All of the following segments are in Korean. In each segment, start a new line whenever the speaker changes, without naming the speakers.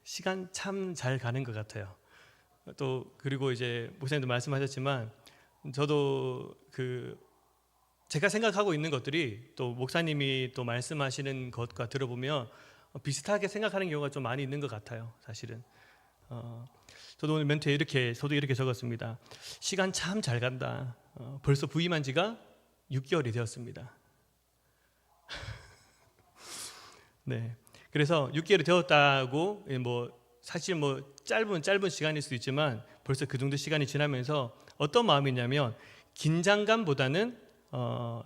시간 참 잘 가는 것 같아요. 또 그리고 이제 목사님도 말씀하셨지만 저도 제가 생각하고 있는 것들이 또 목사님이 또 말씀하시는 것과 들어보면 비슷하게 생각하는 경우가 좀 많이 있는 것 같아요. 사실은 저도 오늘 멘트에 저도 이렇게 적었습니다. 시간 참 잘 간다. 벌써 부임한 지가 6개월이 되었습니다. 네. 그래서 6개월이 되었다고 사실 짧은 시간일 수도 있지만 벌써 그 정도 시간이 지나면서 어떤 마음이냐면 긴장감보다는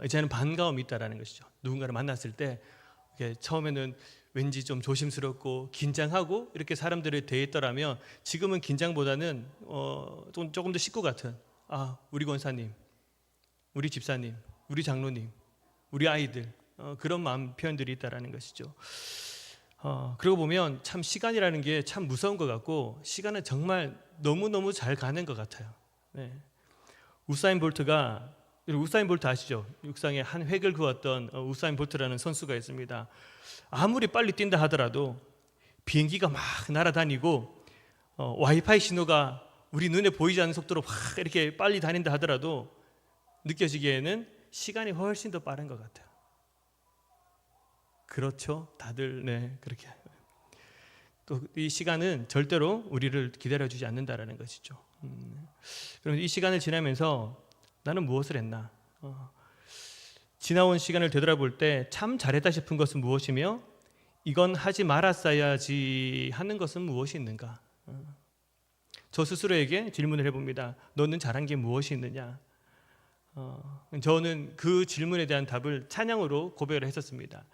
이제는 반가움이 있다라는 것이죠. 누군가를 만났을 때 처음에는 왠지 좀 조심스럽고 긴장하고 이렇게 사람들을 대했더라면 지금은 긴장보다는 조금 더 식구 같은 우리 권사님, 우리 집사님, 우리 장로님, 우리 아이들 그런 마음 표현들이 있다라는 것이죠. 그러고 보면 참 시간이라는 게 참 무서운 것 같고 시간은 정말 너무너무 잘 가는 것 같아요. 네. 우사인 볼트 아시죠? 육상에 한 획을 그었던 우사인 볼트라는 선수가 있습니다. 아무리 빨리 뛴다 하더라도 비행기가 막 날아다니고 와이파이 신호가 우리 눈에 보이지 않는 속도로 막 이렇게 빨리 다닌다 하더라도 느껴지기에는 시간이 훨씬 더 빠른 것 같아요. 그렇죠? 다들 그렇게. 또 이 시간은 절대로 우리를 기다려주지 않는다라는 것이죠. 그럼 이 시간을 지나면서 나는 무엇을 했나? 지나온 시간을 되돌아볼 때 참 잘했다 싶은 것은 무엇이며 이건 하지 말았어야지 하는 것은 무엇이 있는가? 저 스스로에게 질문을 해봅니다. 너는 잘한 게 무엇이 있느냐? 저는 그 질문에 대한 답을 찬양으로 고백을 했었습니다.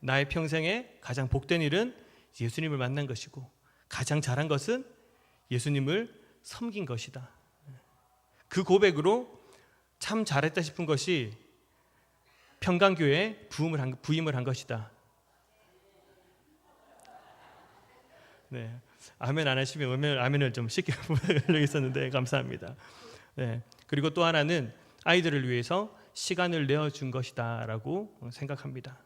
나의 평생에 가장 복된 일은 예수님을 만난 것이고 가장 잘한 것은 예수님을 섬긴 것이다. 그 고백으로 참 잘했다 싶은 것이 평강교회에 부임을 한 것이다. 네, 아멘 안 하시면 아멘을 좀 쉽게 부탁드리려고 했었는데 감사합니다. 네, 그리고 또 하나는 아이들을 위해서 시간을 내어준 것이다라고 생각합니다.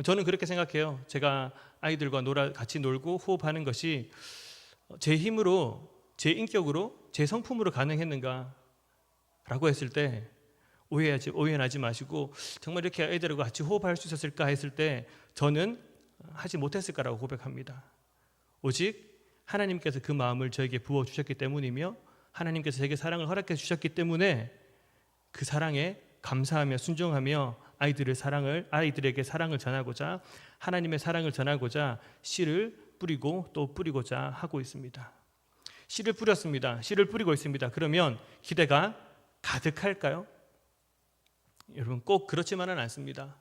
저는 그렇게 생각해요. 제가 아이들과 같이 놀고 호흡하는 것이 제 힘으로, 제 인격으로, 제 성품으로 가능했는가? 라고 했을 때 오해하지 마시고 정말 이렇게 아이들과 같이 호흡할 수 있었을까 했을 때 저는 하지 못했을까라고 고백합니다. 오직 하나님께서 그 마음을 저에게 부어주셨기 때문이며 하나님께서 저에게 사랑을 허락해 주셨기 때문에 그 사랑에 감사하며 순종하며 아이들에게 사랑을 전하고자 하나님의 사랑을 전하고자 씨를 뿌리고 또 뿌리고자 하고 있습니다. 씨를 뿌렸습니다. 씨를 뿌리고 있습니다. 그러면 기대가 가득할까요? 여러분 꼭 그렇지만은 않습니다.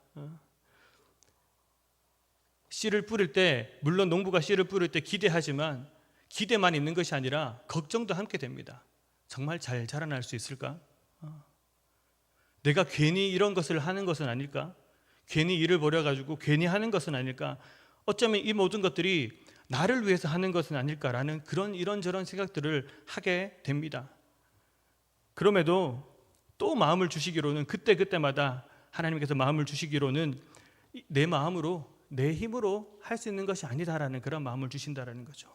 씨를 뿌릴 때 물론 농부가 씨를 뿌릴 때 기대하지만 기대만 있는 것이 아니라 걱정도 함께 됩니다. 정말 잘 자라날 수 있을까? 내가 괜히 이런 것을 하는 것은 아닐까? 괜히 일을 벌여가지고 괜히 하는 것은 아닐까? 어쩌면 이 모든 것들이 나를 위해서 하는 것은 아닐까라는 그런 이런저런 생각들을 하게 됩니다. 그럼에도 또 마음을 주시기로는 그때마다 하나님께서 마음을 주시기로는 내 마음으로 내 힘으로 할 수 있는 것이 아니다라는 그런 마음을 주신다라는 거죠.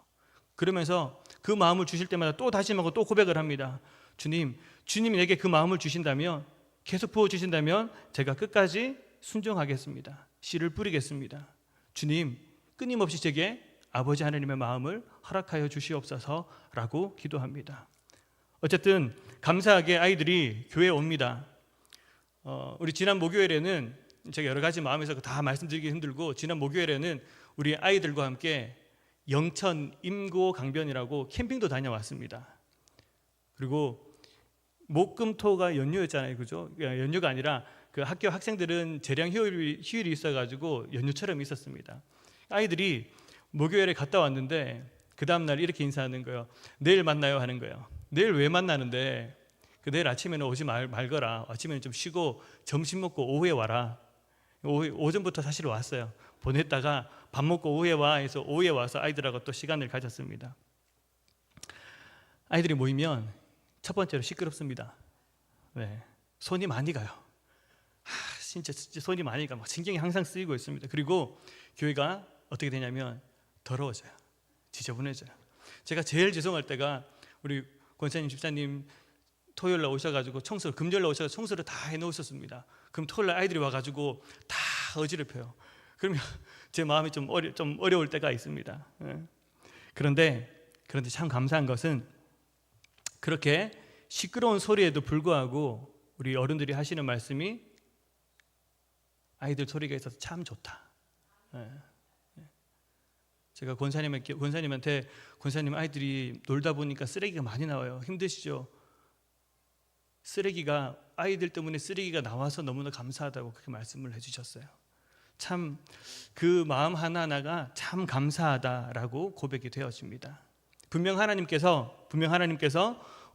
그러면서 그 마음을 주실 때마다 또 다짐하고 또 고백을 합니다. 주님이 내게 그 마음을 주신다면 계속 부어주신다면 제가 끝까지 순종하겠습니다. 씨를 뿌리겠습니다. 주님 끊임없이 제게 아버지 하나님의 마음을 허락하여 주시옵소서라고 기도합니다. 어쨌든 감사하게 아이들이 교회에 옵니다. 우리 지난 목요일에는 제가 여러 가지 마음에서 다 말씀드리기 힘들고 지난 목요일에는 우리 아이들과 함께 영천 임고 강변이라고 캠핑도 다녀왔습니다. 그리고 목금토가 연휴였잖아요, 그죠? 연휴가 아니라 그 학교 학생들은 재량 휴일이 있어가지고 연휴처럼 있었습니다. 아이들이 목요일에 갔다 왔는데 그 다음 날 이렇게 인사하는 거예요. 내일 만나요 하는 거예요. 내일 왜 만나는데? 내일 아침에는 오지 말거라. 아침에는 좀 쉬고 점심 먹고 오후에 와라. 오전부터 사실 왔어요. 보냈다가 밥 먹고 오후에 와 해서 오후에 와서 아이들하고 또 시간을 가졌습니다. 아이들이 모이면 첫 번째로 시끄럽습니다. 네, 손이 많이 가요. 진짜 손이 많이 가. 신경이 항상 쓰이고 있습니다. 그리고 교회가 어떻게 되냐면 더러워져요. 지저분해져요. 제가 제일 죄송할 때가 우리 권사님 집사님 토요일날 오셔가지고 청소를, 금요일날 오셔서 청소를 다 해놓으셨습니다. 그럼 토요일날 아이들이 와가지고 다 어지럽혀요. 그러면 제 마음이 좀 어려울 때가 있습니다. 그런데 참 감사한 것은 그렇게 시끄러운 소리에도 불구하고 우리 어른들이 하시는 말씀이 아이들 소리가 있어서 참 좋다. 제가 권사님한테 권사님 아이들이 놀다 보니까 쓰레기가 많이 나와요. 힘드시죠? 아이들 때문에 쓰레기가 나와서 너무나 감사하다고 그렇게 말씀을 해주셨어요. 참 그 마음 하나하나가 참 감사하다라고 고백이 되어집니다. 분명 하나님께서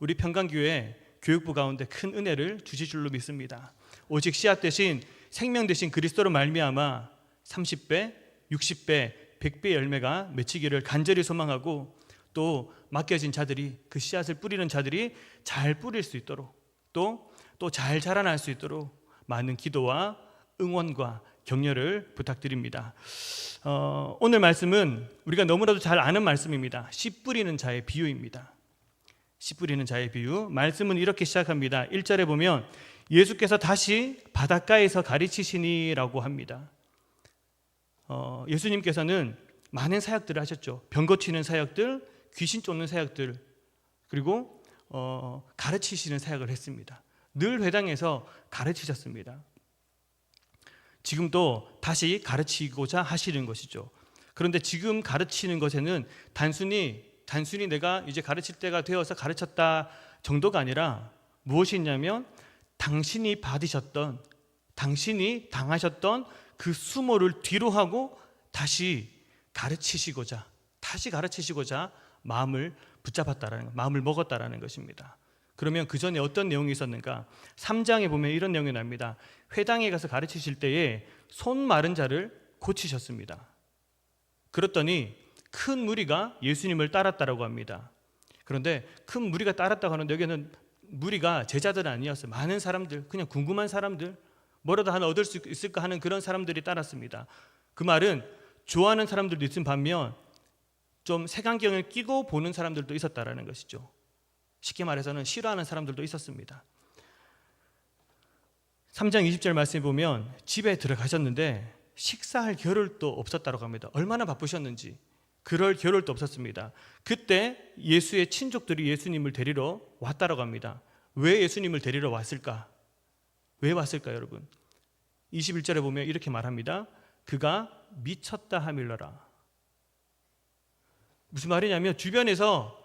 우리 평강교회 교육부 가운데 큰 은혜를 주실 줄로 믿습니다. 오직 씨앗 대신 생명 대신 그리스도로 말미암아 30배, 60배, 100배의 열매가 맺히기를 간절히 소망하고, 또 맡겨진 자들이, 그 씨앗을 뿌리는 자들이 잘 뿌릴 수 있도록, 또 잘 자라날 수 있도록 많은 기도와 응원과 격려를 부탁드립니다. 오늘 말씀은 우리가 너무나도 잘 아는 말씀입니다. 씨 뿌리는 자의 비유입니다. 씨 뿌리는 자의 비유. 말씀은 이렇게 시작합니다. 1절에 보면 예수께서 다시 바닷가에서 가르치시니라고 합니다. 예수님께서는 많은 사역들을 하셨죠. 병 고치는 사역들, 귀신 쫓는 사역들, 그리고 가르치시는 사역을 했습니다. 늘 회당에서 가르치셨습니다. 지금도 다시 가르치고자 하시는 것이죠. 그런데 지금 가르치는 것에는 단순히 내가 이제 가르칠 때가 되어서 가르쳤다 정도가 아니라 무엇이 있냐면 당신이 당하셨던 그 수모를 뒤로 하고 다시 가르치시고자 마음을 붙잡았다라는 것, 마음을 먹었다라는 것입니다. 그러면 그 전에 어떤 내용이 있었는가? 3장에 보면 이런 내용이 납니다. 회당에 가서 가르치실 때에 손 마른 자를 고치셨습니다. 그랬더니 큰 무리가 예수님을 따랐다라고 합니다. 그런데 큰 무리가 따랐다고 하는데 여기는 무리가 제자들은 아니었어요. 많은 사람들, 그냥 궁금한 사람들, 뭐라도 하나 얻을 수 있을까 하는 그런 사람들이 따랐습니다. 그 말은 좋아하는 사람들도 있은 반면 좀 색안경을 끼고 보는 사람들도 있었다라는 것이죠. 쉽게 말해서는 싫어하는 사람들도 있었습니다. 3장 20절 말씀에 보면 집에 들어가셨는데 식사할 겨를도 없었다고 합니다. 얼마나 바쁘셨는지 그럴 겨를도 없었습니다. 그때 예수의 친족들이 예수님을 데리러 왔다고 합니다. 왜 예수님을 데리러 왔을까? 왜 왔을까 여러분? 21절에 보면 이렇게 말합니다. 그가 미쳤다 하밀러라. 무슨 말이냐면 주변에서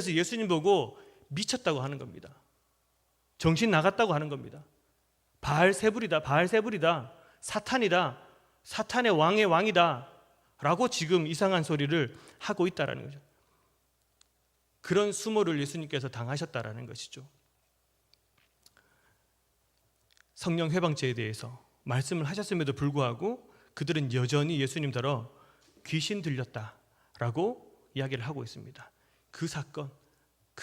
예수님 보고 미쳤다고 하는 겁니다. 정신 나갔다고 하는 겁니다. 바알세불이다, 사탄이다, 사탄의 왕의 왕이다 라고 지금 이상한 소리를 하고 있다라는 거죠. 그런 수모를 예수님께서 당하셨다라는 것이죠. 성령 회방죄에 대해서 말씀을 하셨음에도 불구하고 그들은 여전히 예수님더러 귀신 들렸다라고 이야기를 하고 있습니다. 그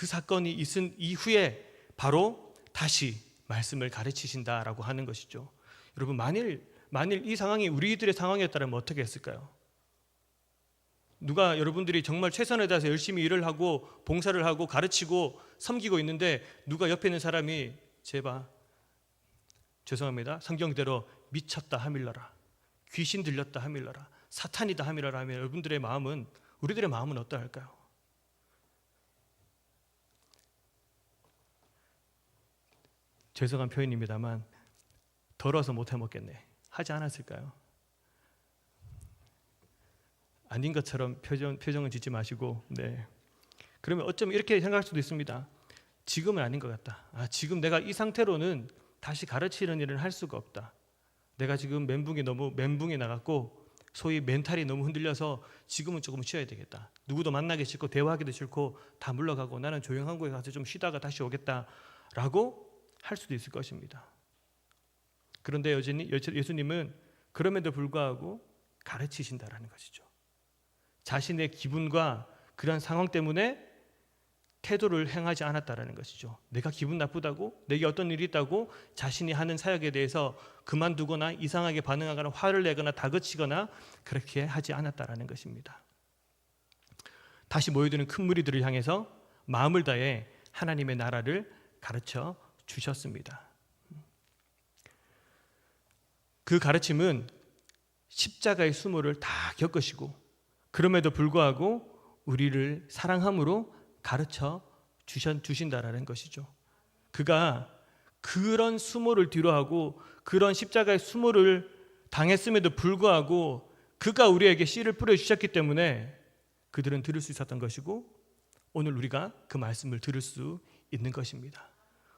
사건이 있은 이후에 바로 다시 말씀을 가르치신다라고 하는 것이죠. 여러분, 만일 이 상황이 우리들의 상황이었다면 어떻게 했을까요? 누가 여러분들이 정말 최선을 다해서 열심히 일을 하고 봉사를 하고 가르치고 섬기고 있는데 누가 옆에 있는 사람이 죄송합니다, 성경대로 미쳤다 하밀러라, 귀신 들렸다 하밀러라, 사탄이다 하밀러라 하면 여러분들의 마음은, 우리들의 마음은 어떠할까요? 죄송한 표현입니다만 더러워서 못 해먹겠네 하지 않았을까요? 아닌 것처럼 표정은 짓지 마시고, 그러면 어쩌면 이렇게 생각할 수도 있습니다. 지금은 아닌 것 같다. 지금 내가 이 상태로는 다시 가르치는 일을 할 수가 없다. 내가 지금 멘붕에 나갔고 소위 멘탈이 너무 흔들려서 지금은 조금 쉬어야 되겠다. 누구도 만나기 싫고 대화하기도 싫고 다 물러가고 나는 조용한 곳에 가서 좀 쉬다가 다시 오겠다라고 할 수도 있을 것입니다. 그런데 여전히 예수님은 그럼에도 불구하고 가르치신다라는 것이죠. 자신의 기분과 그런 상황 때문에 태도를 행하지 않았다라는 것이죠. 내가 기분 나쁘다고, 내게 어떤 일이 있다고 자신이 하는 사역에 대해서 그만두거나 이상하게 반응하거나 화를 내거나 다그치거나 그렇게 하지 않았다라는 것입니다. 다시 모여드는 큰 무리들을 향해서 마음을 다해 하나님의 나라를 가르쳐 주셨습니다. 그 가르침은 십자가의 수모를 다 겪으시고 그럼에도 불구하고 우리를 사랑함으로 가르쳐 주신다라는 것이죠. 그가 그런 수모를 뒤로하고 그런 십자가의 수모를 당했음에도 불구하고 그가 우리에게 씨를 뿌려주셨기 때문에 그들은 들을 수 있었던 것이고 오늘 우리가 그 말씀을 들을 수 있는 것입니다.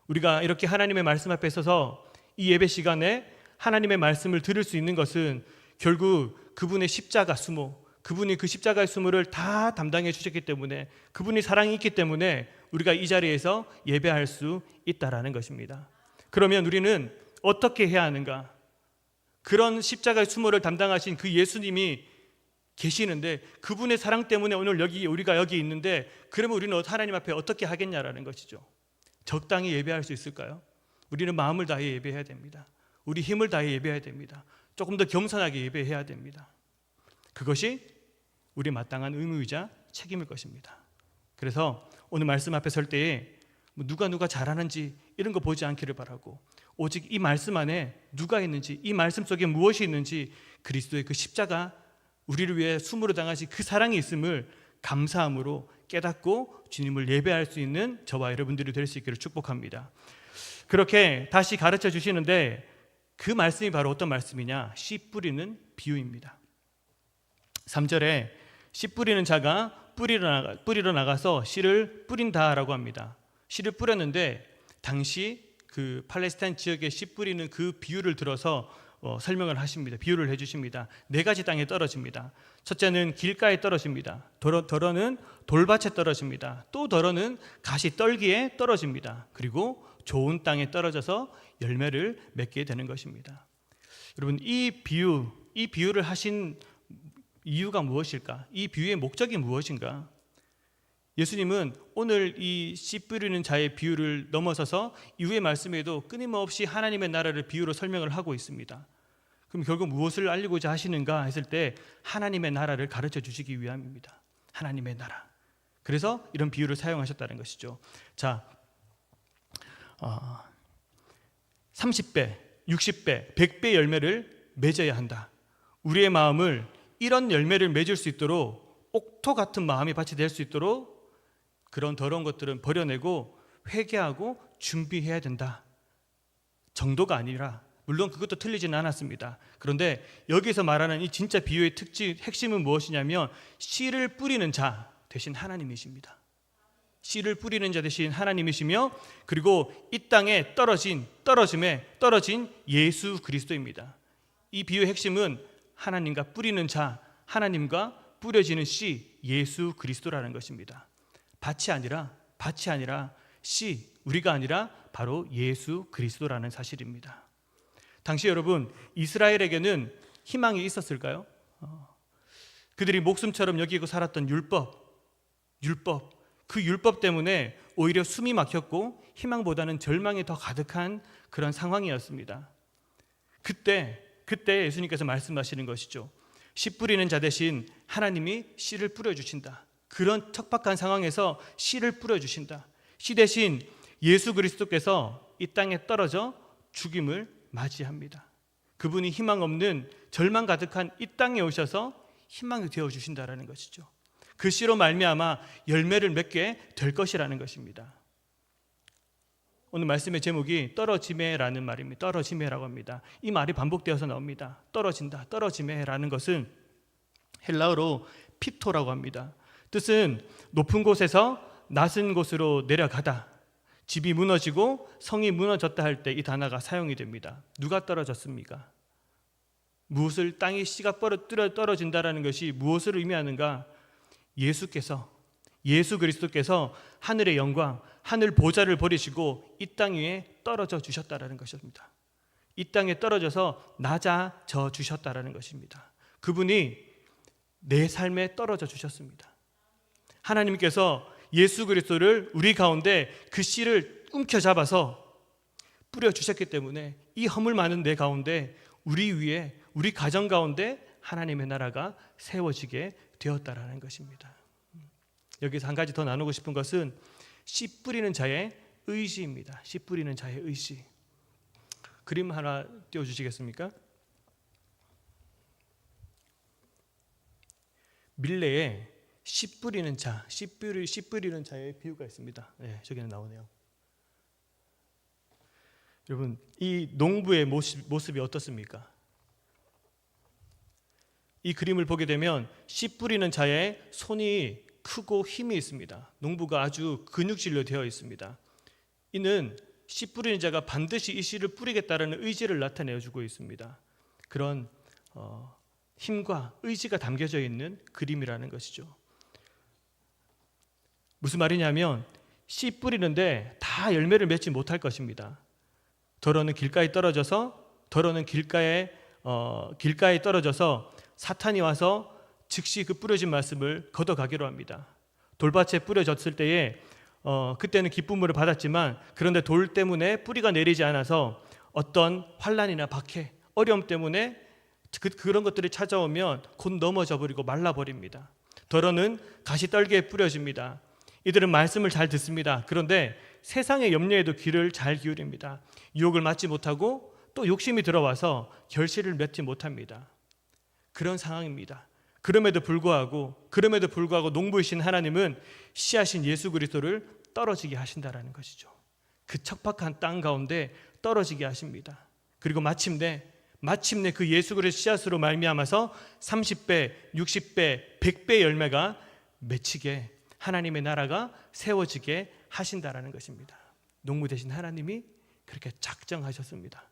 우리가 이렇게 하나님의 말씀 앞에 서서 이 예배 시간에 하나님의 말씀을 들을 수 있는 것은 결국 그분의 십자가 수모, 그분이 그 십자가의 수모를 다 담당해 주셨기 때문에 그분이 사랑이 있기 때문에 우리가 이 자리에서 예배할 수 있다라는 것입니다. 그러면 우리는 어떻게 해야 하는가? 그런 십자가의 수모를 담당하신 그 예수님이 계시는데 그분의 사랑 때문에 오늘 우리가 여기 있는데 그러면 우리는 하나님 앞에 어떻게 하겠냐라는 것이죠. 적당히 예배할 수 있을까요? 우리는 마음을 다해 예배해야 됩니다. 우리 힘을 다해 예배해야 됩니다. 조금 더 겸손하게 예배해야 됩니다. 그것이 우리 마땅한 의무이자 책임일 것입니다. 그래서 오늘 말씀 앞에 설 때에 누가 잘하는지 이런 거 보지 않기를 바라고 오직 이 말씀 안에 누가 있는지 이 말씀 속에 무엇이 있는지 그리스도의 그 십자가 우리를 위해 수모를 당하신 그 사랑이 있음을 감사함으로 깨닫고 주님을 예배할 수 있는 저와 여러분들이 될 수 있기를 축복합니다. 그렇게 다시 가르쳐 주시는데 그 말씀이 바로 어떤 말씀이냐? 씨 뿌리는 비유입니다. 3절에 씨 뿌리는 자가 뿌리러 나가서 씨를 뿌린다라고 합니다. 씨를 뿌렸는데 당시 그 팔레스타인 지역에 씨 뿌리는 그 비유를 들어서 설명을 하십니다. 비유를 해주십니다. 4가지 땅에 떨어집니다. 첫째는 길가에 떨어집니다. 더러는 돌밭에 떨어집니다. 또 더러는 가시 떨기에 떨어집니다. 그리고 좋은 땅에 떨어져서 열매를 맺게 되는 것입니다. 여러분 이 비유를 하신 이유가 무엇일까? 이 비유의 목적이 무엇인가? 예수님은 오늘 이 씨 뿌리는 자의 비유를 넘어서서 이후의 말씀에도 끊임없이 하나님의 나라를 비유로 설명을 하고 있습니다. 그럼 결국 무엇을 알리고자 하시는가 했을 때 하나님의 나라를 가르쳐 주시기 위함입니다. 하나님의 나라. 그래서 이런 비유를 사용하셨다는 것이죠. 자, 30배, 60배, 100배 열매를 맺어야 한다. 우리의 마음을 이런 열매를 맺을 수 있도록 옥토 같은 마음이 밭이 될 수 있도록 그런 더러운 것들은 버려내고 회개하고 준비해야 된다 정도가 아니라 물론 그것도 틀리지는 않았습니다. 그런데 여기서 말하는 이 진짜 비유의 핵심은 무엇이냐면 씨를 뿌리는 자 대신 하나님이십니다. 씨를 뿌리는 자 대신 하나님이시며 그리고 이 땅에 떨어진 예수 그리스도입니다. 이 비유의 핵심은 하나님과 뿌리는 자, 하나님과 뿌려지는 씨, 예수 그리스도라는 것입니다. 밭이 아니라 씨, 우리가 아니라 바로 예수 그리스도라는 사실입니다. 당시 여러분 이스라엘에게는 희망이 있었을까요? 그들이 목숨처럼 여기고 살았던 율법 그 율법 때문에 오히려 숨이 막혔고 희망보다는 절망이 더 가득한 그런 상황이었습니다. 그때 예수님께서 말씀하시는 것이죠. 씨 뿌리는 자 대신 하나님이 씨를 뿌려주신다. 그런 척박한 상황에서 씨를 뿌려주신다. 씨 대신 예수 그리스도께서 이 땅에 떨어져 죽임을 맞이합니다. 그분이 희망 없는 절망 가득한 이 땅에 오셔서 희망이 되어주신다라는 것이죠. 그 씨로 말미암아 열매를 맺게 될 것이라는 것입니다. 오늘 말씀의 제목이 떨어지매라는 말입니다. 떨어지매라고 합니다. 이 말이 반복되어서 나옵니다. 떨어진다, 떨어지매라는 것은 헬라어로 피토라고 합니다. 뜻은 높은 곳에서 낮은 곳으로 내려가다, 집이 무너지고 성이 무너졌다 할 때 이 단어가 사용이 됩니다. 누가 떨어졌습니까? 무엇을 땅에 씨가 떨어진다라는 것이 무엇을 의미하는가? 예수 그리스도께서 하늘의 영광, 하늘 보좌를 버리시고 이 땅 위에 떨어져 주셨다라는 것입니다. 이 땅에 떨어져서 낮아져 주셨다라는 것입니다. 그분이 내 삶에 떨어져 주셨습니다. 하나님께서 예수 그리스도를 우리 가운데 그 씨를 움켜잡아서 뿌려주셨기 때문에 이 허물 많은 내 가운데 우리 위에 우리 가정 가운데 하나님의 나라가 세워지게 되었다라는 것입니다. 여기서 한 가지 더 나누고 싶은 것은 씨 뿌리는 자의 의지입니다. 씨 뿌리는 자의 의지. 그림 하나 띄워주시겠습니까? 밀레에 씨 뿌리는 자, 씨 뿌리는 자의 비유가 있습니다. 네, 저기는 나오네요. 여러분, 이 농부의 모습이 어떻습니까? 이 그림을 보게 되면 씨 뿌리는 자의 손이 크고 힘이 있습니다. 농부가 아주 근육질로 되어 있습니다. 이는 씨 뿌리는 자가 반드시 이 씨를 뿌리겠다라는 의지를 나타내어 주고 있습니다. 그런 힘과 의지가 담겨져 있는 그림이라는 것이죠. 무슨 말이냐면 씨 뿌리는데 다 열매를 맺지 못할 것입니다. 더러는 길가에 떨어져서 사탄이 와서 즉시 그 뿌려진 말씀을 걷어가기로 합니다. 돌밭에 뿌려졌을 때에 그때는 기쁨을 받았지만 그런데 돌 때문에 뿌리가 내리지 않아서 어떤 환난이나 박해, 어려움 때문에 그런 것들이 찾아오면 곧 넘어져 버리고 말라버립니다. 더러는 가시떨기에 뿌려집니다. 이들은 말씀을 잘 듣습니다. 그런데 세상의 염려에도 귀를 잘 기울입니다. 유혹을 막지 못하고 또 욕심이 들어와서 결실을 맺지 못합니다. 그런 상황입니다. 그럼에도 불구하고 농부이신 하나님은 씨하신 예수 그리스도를 떨어지게 하신다라는 것이죠. 그 척박한 땅 가운데 떨어지게 하십니다. 그리고 마침내 그 예수 그리스도 씨앗으로 말미암아서 30배, 60배, 100배 열매가 맺히게 하나님의 나라가 세워지게 하신다라는 것입니다. 농부 되신 하나님이 그렇게 작정하셨습니다.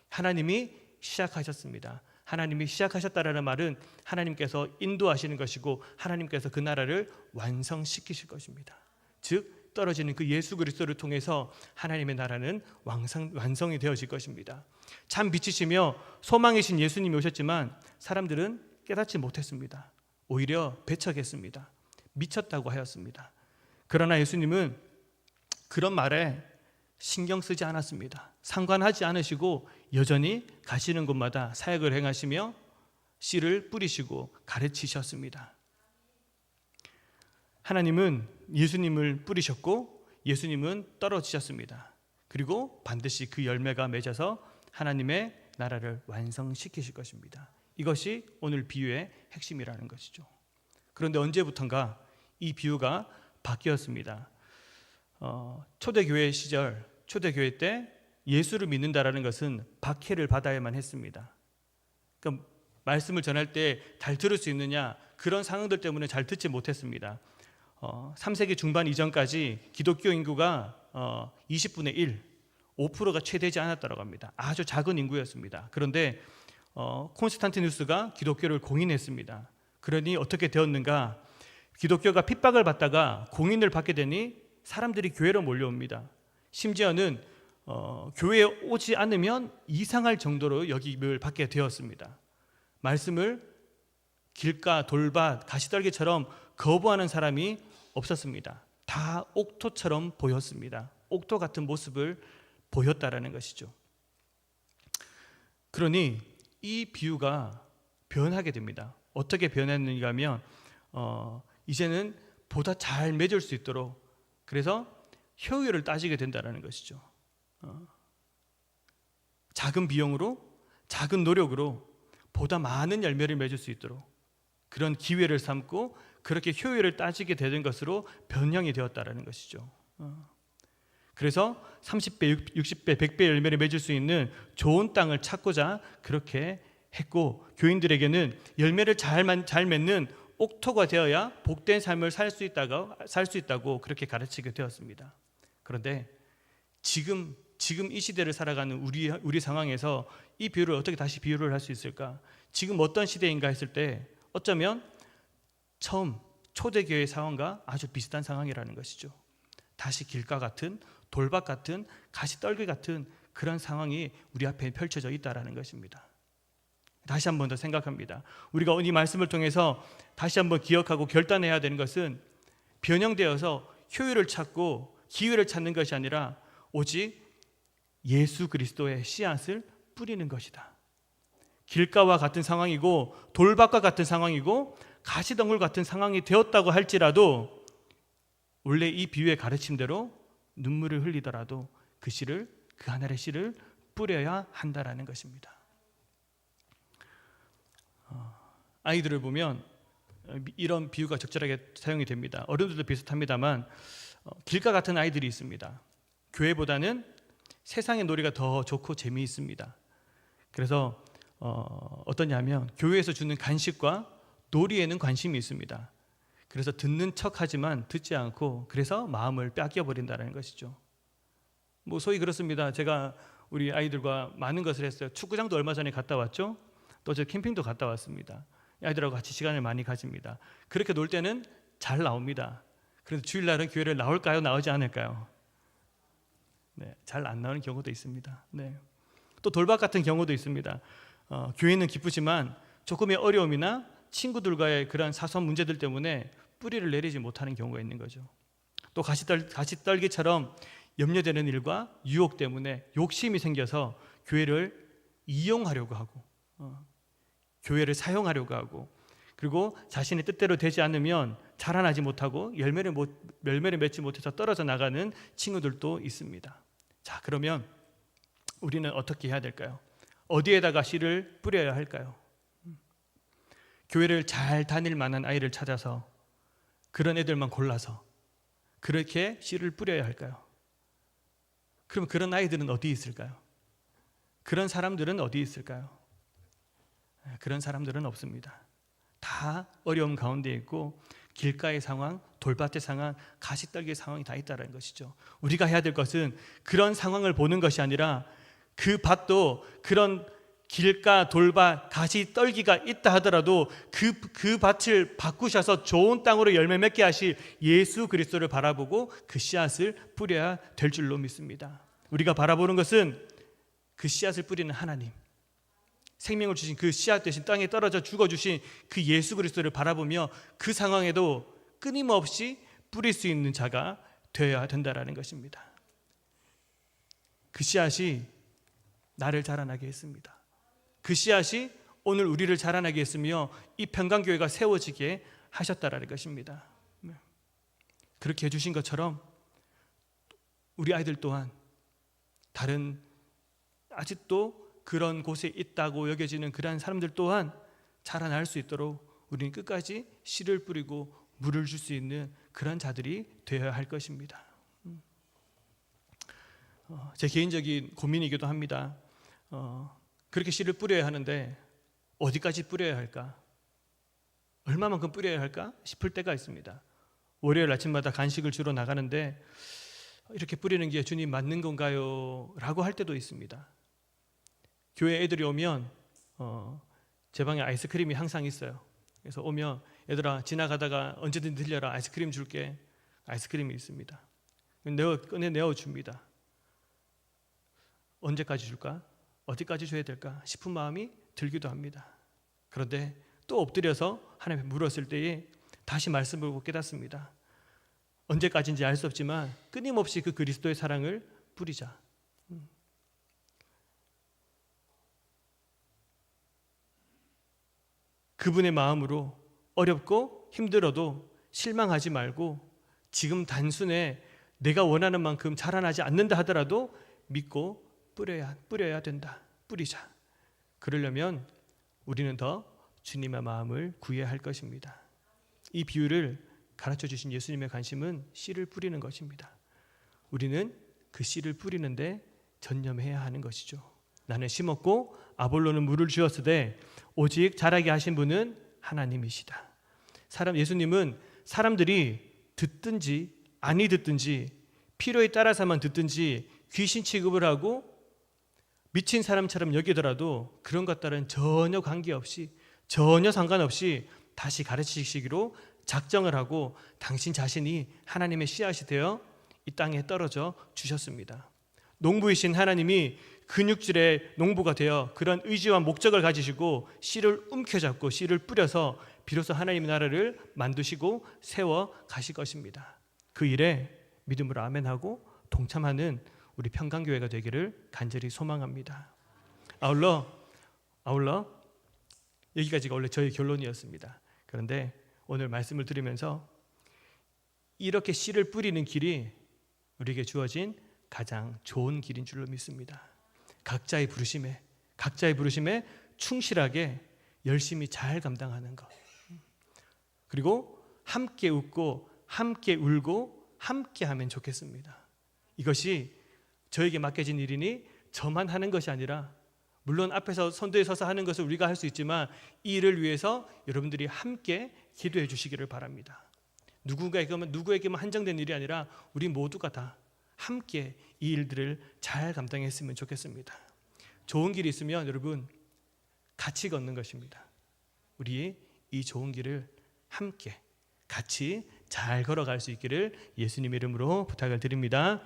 하나님이 시작하셨습니다. 하나님이 시작하셨다라는 말은 하나님께서 인도하시는 것이고 하나님께서 그 나라를 완성시키실 것입니다. 즉 떨어지는 그 예수 그리스도를 통해서 하나님의 나라는 완성이 되어질 것입니다. 참 빛이시며 소망이신 예수님이 오셨지만 사람들은 깨닫지 못했습니다. 오히려 배척했습니다. 미쳤다고 하였습니다. 그러나 예수님은 그런 말에 신경 쓰지 않았습니다. 상관하지 않으시고 여전히 가시는 곳마다 사역을 행하시며 씨를 뿌리시고 가르치셨습니다. 하나님은 예수님을 뿌리셨고 예수님은 떨어지셨습니다. 그리고 반드시 그 열매가 맺어서 하나님의 나라를 완성시키실 것입니다. 이것이 오늘 비유의 핵심이라는 것이죠. 그런데 언제부턴가 이 비유가 바뀌었습니다. 초대교회 시절, 초대교회 때 예수를 믿는다라는 것은 박해를 받아야만 했습니다. 그러니까 말씀을 전할 때 잘 들을 수 있느냐 그런 상황들 때문에 잘 듣지 못했습니다. 3세기 중반 이전까지 기독교 인구가 20분의 1, 5%가 채 되지 않았다고 합니다. 아주 작은 인구였습니다. 그런데 콘스탄티누스가 기독교를 공인했습니다. 그러니 어떻게 되었는가? 기독교가 핍박을 받다가 공인을 받게 되니 사람들이 교회로 몰려옵니다. 심지어는 교회에 오지 않으면 이상할 정도로 여김을 받게 되었습니다. 말씀을 길가, 돌밭, 가시떨기처럼 거부하는 사람이 없었습니다. 다 옥토처럼 보였습니다. 옥토 같은 모습을 보였다라는 것이죠. 그러니 이 비유가 변하게 됩니다. 어떻게 변했는가 하면 이제는 보다 잘 맺을 수 있도록 그래서 효율을 따지게 된다는 것이죠. 작은 비용으로 작은 노력으로 보다 많은 열매를 맺을 수 있도록 그런 기회를 삼고 그렇게 효율을 따지게 되는 것으로 변형이 되었다는 것이죠. 그래서 30배, 60배, 100배 열매를 맺을 수 있는 좋은 땅을 찾고자 그렇게 했고 교인들에게는 열매를 잘 맺는 옥토가 되어야 복된 삶을 살 수 있다고 그렇게 가르치게 되었습니다. 그런데 지금 이 시대를 살아가는 우리 상황에서 이 비유를 어떻게 다시 비유를 할 수 있을까? 지금 어떤 시대인가 했을 때 어쩌면 처음 초대교회 상황과 아주 비슷한 상황이라는 것이죠. 다시 길가 같은 돌밭 같은 가시떨기 같은 그런 상황이 우리 앞에 펼쳐져 있다라는 것입니다. 다시 한 번 더 생각합니다. 우리가 이 말씀을 통해서 다시 한번 기억하고 결단해야 되는 것은 변형되어서 효율을 찾고 기회를 찾는 것이 아니라 오직 예수 그리스도의 씨앗을 뿌리는 것이다. 길가와 같은 상황이고 돌밭과 같은 상황이고 가시덩굴 같은 상황이 되었다고 할지라도 원래 이 비유의 가르침대로 눈물을 흘리더라도 그 하늘의 씨를 뿌려야 한다라는 것입니다. 아이들을 보면 이런 비유가 적절하게 사용이 됩니다. 어른들도 비슷합니다만 길가 같은 아이들이 있습니다. 교회보다는 세상의 놀이가 더 좋고 재미있습니다. 그래서 어떠냐면 교회에서 주는 간식과 놀이에는 관심이 있습니다. 그래서 듣는 척하지만 듣지 않고 그래서 마음을 뺏겨버린다는 것이죠. 뭐 소위 그렇습니다. 제가 우리 아이들과 많은 것을 했어요. 축구장도 얼마 전에 갔다 왔죠. 또 저 캠핑도 갔다 왔습니다. 아이들하고 같이 시간을 많이 가집니다. 그렇게 놀 때는 잘 나옵니다. 그래서 주일날은 교회를 나올까요? 나오지 않을까요? 네, 잘 안 나오는 경우도 있습니다. 네. 또 돌밭 같은 경우도 있습니다. 교회는 기쁘지만 조금의 어려움이나 친구들과의 그런 사소한 문제들 때문에 뿌리를 내리지 못하는 경우가 있는 거죠. 또 가시떨기처럼 염려되는 일과 유혹 때문에 욕심이 생겨서 교회를 이용하려고 하고 교회를 사용하려고 하고 그리고 자신의 뜻대로 되지 않으면 자라나지 못하고 열매를 맺지 못해서 떨어져 나가는 친구들도 있습니다. 자, 그러면 우리는 어떻게 해야 될까요? 어디에다가 씨를 뿌려야 할까요? 교회를 잘 다닐 만한 아이를 찾아서 그런 애들만 골라서 그렇게 씨를 뿌려야 할까요? 그럼 그런 아이들은 어디 있을까요? 그런 사람들은 어디 있을까요? 그런 사람들은 없습니다. 다 어려움 가운데 있고 길가의 상황, 돌밭의 상황, 가시떨기의 상황이 다 있다는 것이죠. 우리가 해야 될 것은 그런 상황을 보는 것이 아니라 그 밭도 그런 길가, 돌밭, 가시떨기가 있다 하더라도 그 밭을 바꾸셔서 좋은 땅으로 열매 맺게 하실 예수 그리스도를 바라보고 그 씨앗을 뿌려야 될 줄로 믿습니다. 우리가 바라보는 것은 그 씨앗을 뿌리는 하나님, 생명을 주신 그 씨앗 대신 땅에 떨어져 죽어주신 그 예수 그리스도를 바라보며 그 상황에도 끊임없이 뿌릴 수 있는 자가 되어야 된다는 것입니다. 그 씨앗이 나를 자라나게 했습니다. 그 씨앗이 오늘 우리를 자라나게 했으며 이 평강교회가 세워지게 하셨다라는 것입니다. 그렇게 해주신 것처럼 우리 아이들 또한 다른 아직도 그런 곳에 있다고 여겨지는 그러한 사람들 또한 자라날 수 있도록 우리는 끝까지 씨를 뿌리고 물을 줄 수 있는 그런 자들이 되어야 할 것입니다. 제 개인적인 고민이기도 합니다. 그렇게 씨를 뿌려야 하는데 어디까지 뿌려야 할까? 얼마만큼 뿌려야 할까 싶을 때가 있습니다. 월요일 아침마다 간식을 주러 나가는데 이렇게 뿌리는 게 주님 맞는 건가요? 라고 할 때도 있습니다. 교회 애들이 오면 제 방에 아이스크림이 항상 있어요. 그래서 오면 얘들아 지나가다가 언제든 들려라, 아이스크림 줄게. 아이스크림이 있습니다. 꺼내 내어줍니다. 언제까지 줄까? 어디까지 줘야 될까 싶은 마음이 들기도 합니다. 그런데 또 엎드려서 하나님께 물었을 때에 다시 말씀을 보고 깨닫습니다. 언제까지인지 알 수 없지만 끊임없이 그 그리스도의 사랑을 뿌리자. 그분의 마음으로 어렵고 힘들어도 실망하지 말고 지금 단순에 내가 원하는 만큼 자라나지 않는다 하더라도 믿고 뿌려야 된다. 뿌리자. 그러려면 우리는 더 주님의 마음을 구해야 할 것입니다. 이 비유를 가르쳐 주신 예수님의 관심은 씨를 뿌리는 것입니다. 우리는 그 씨를 뿌리는데 전념해야 하는 것이죠. 나는 심었고 아볼로는 물을 주었으되 오직 자라게 하신 분은 하나님이시다. 예수님은 사람들이 듣든지 아니 듣든지 필요에 따라서만 듣든지 귀신 취급을 하고 미친 사람처럼 여기더라도 그런 것들은 전혀 관계없이 전혀 상관없이 다시 가르치시기로 작정을 하고 당신 자신이 하나님의 씨앗이 되어 이 땅에 떨어져 주셨습니다. 농부이신 하나님이 근육질의 농부가 되어 그런 의지와 목적을 가지시고 씨를 움켜잡고 씨를 뿌려서 비로소 하나님의 나라를 만드시고 세워 가실 것입니다. 그 일에 믿음으로 아멘하고 동참하는 우리 평강교회가 되기를 간절히 소망합니다. 아울러 여기까지가 원래 저희 결론이었습니다. 그런데 오늘 말씀을 들으면서 이렇게 씨를 뿌리는 길이 우리에게 주어진 가장 좋은 길인 줄로 믿습니다. 각자의 부르심에 충실하게 열심히 잘 감당하는 것, 그리고 함께 웃고 함께 울고 함께 하면 좋겠습니다. 이것이 저에게 맡겨진 일이니 저만 하는 것이 아니라, 물론 앞에서 선두에 서서 하는 것을 우리가 할 수 있지만 이 일을 위해서 여러분들이 함께 기도해 주시기를 바랍니다. 누구에게만 한정된 일이 아니라 우리 모두가 다 함께 이 일들을 잘 감당했으면 좋겠습니다. 좋은 길이 있으면 여러분 같이 걷는 것입니다. 우리 이 좋은 길을 함께 같이 잘 걸어갈 수 있기를 예수님의 이름으로 부탁을 드립니다.